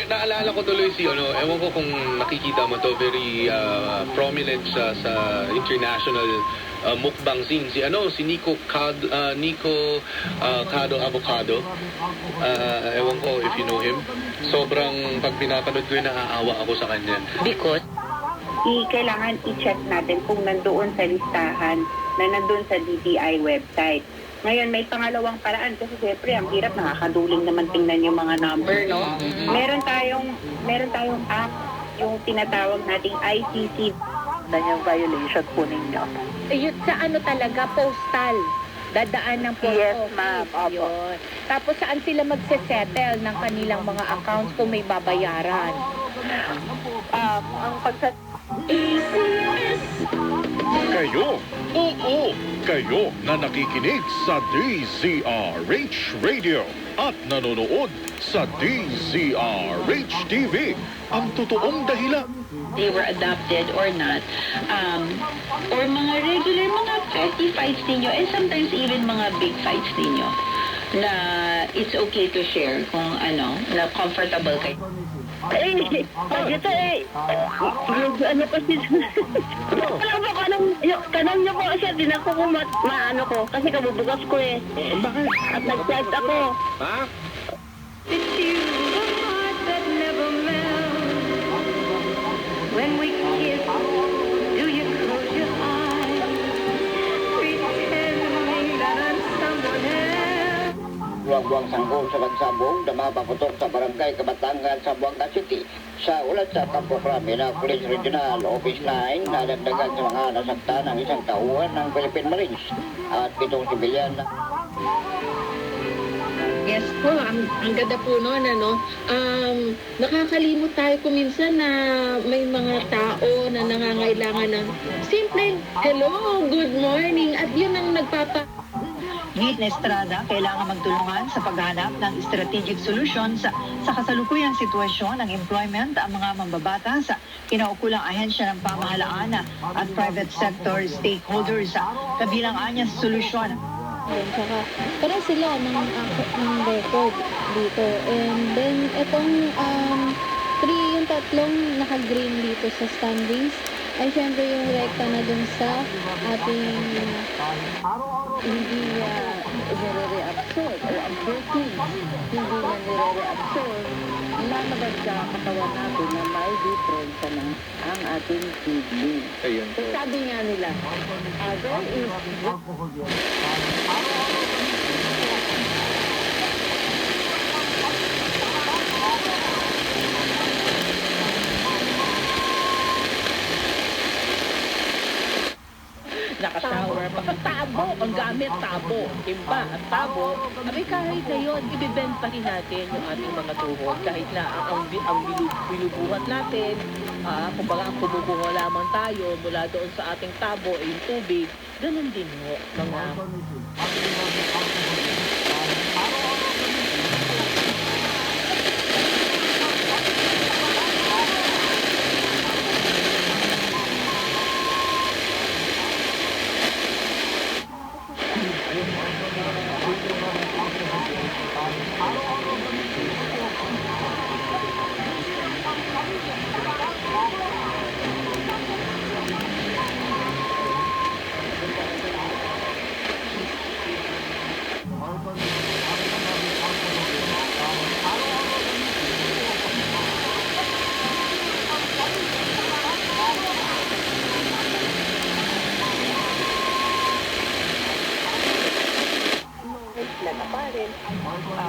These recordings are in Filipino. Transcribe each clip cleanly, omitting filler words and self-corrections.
naalala ko tuloy si ewan ko kung nakikita mo to, very prominent sa international mukbang scene. Si Nico Cado Avocado. Ewan ko if you know him. Sobrang pag pinapanood ko naaawa ako sa kanya. Because? Kailangan i-check natin kung nandoon sa listahan na nandoon sa DTI website. Ngayon, may pangalawang paraan kasi siyempre, ang hirap, nakakaduling naman tingnan yung mga number, no? Meron tayong app, yung tinatawag nating ICC, yung violation po ninyo. Yun, sa talaga, postal. Dadaan ng post Yes, office. ma'am. Opo. Yun. Tapos saan sila magse-settle ng kanilang mga accounts kung may babayaran? Ang pagsa... Kayo na nakikinig sa DZRH Radio at nanonood sa DZRH TV, ang totoong dahilan. They were adopted or not, or mga regular, mga petty fights ninyo, and sometimes even mga big fights ninyo, na it's okay to share kung na comfortable kayo. Dito ano pa si... Alam mo, kanang niyo po siya, din ako maano ko, kasi kabubugas ko eh. Bakit? At nag-chat ako. Ha? It's you, the heart that never melts. When we kiss, do you close your eyes, pretending that I'm someone else? Buwang-buwang sanggol sa Bagsabong, damapaputok sa Barangay Kabatangan sa Buanga City. Sa ulat sa kamprograme na Police Regional Office 9, nadagdagan sa mga nasaktan ng isang tauhan ng Philippine Marines at 7 sibilyan na... Yes po, ang ganda po noon, nakakalimot tayo kuminsan na may mga tao na nangangailangan ng simpleng hello, good morning, at yun ang Ngit na Estrada, kailangan magtulungan sa paghanap ng strategic solution sa kasalukuyang sitwasyon ng employment ang mga mambabatas sa kinaukulang ahensya ng pamahalaan at private sector stakeholders sa kabilang anyang solusyon. Saka parang sila ng record dito. And then itong yung tatlong naka-green dito sa standings ay syempre yung rekta na dun sa ating hindi nire-reabsorb o absorption. Hindi na nire-reabsorb. Lalabas sa katawan natin na may difference na ang ating kidney. So sabi nga nila, there is Naka-shower pa. Tabo, ang gamit, tabo. Timba at tabo. Abay, kahit na yun, ibibend pa rin natin yung ating mga tuhod. Kahit na ang binubuhat natin, kumbaga ang kumukuha lamang tayo mula doon sa ating tabo, yung tubig, ganun din mo, mga...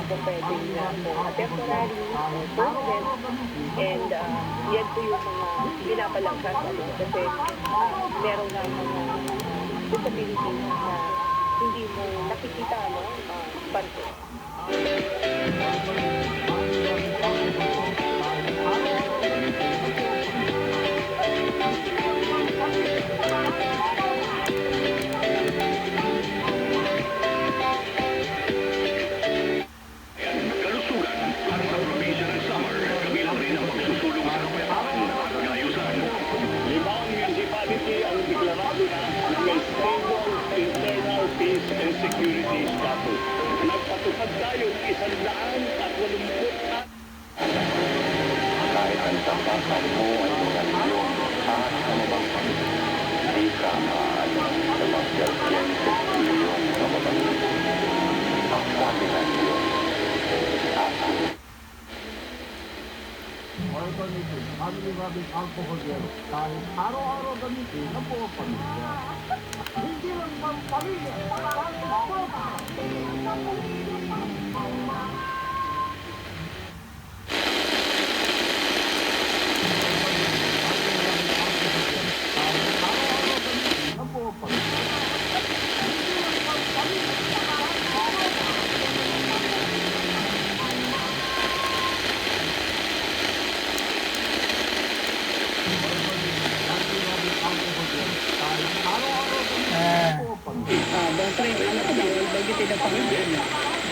Kung pwedeng temporary or permanent, and yan po yung mga pinapalangkas kasi meron na mga disabilities na hindi mo nakikita panto. Security status. Nagpatupad tayo ng 180 Kalakasan mo ay magaliyong sa anumang pamilya. Di ka maaalam sa magkakiyentes iyong kapatid. Ang sabi ng Diyos, akin. Family rubbing alcohol gel kahit araw-araw gamitin ang buong pamilya. Hindi lang pang pamilya, kahit Boyfriend, ano ko bawal bagitin ang pangalan?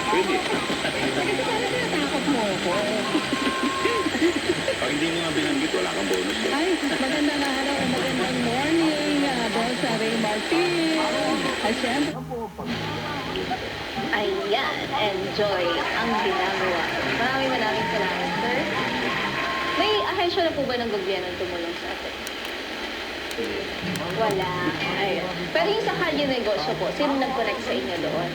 Pwede. Bakit parang tinatakot mo ako? Pag hindi mo nga binanggit, wala kang bonus. Ay, magandang araw, magandang morning, Boss Ray Martin. At syempre, Ayan, enjoy ang ginagawa. Maraming salamat, sir. May ahensya na po ba ng gobyerno tumulong sa atin? Wala. Ayun. Pero yung sa Kalye Negosyo po, sino nag-connect sa inyo doon?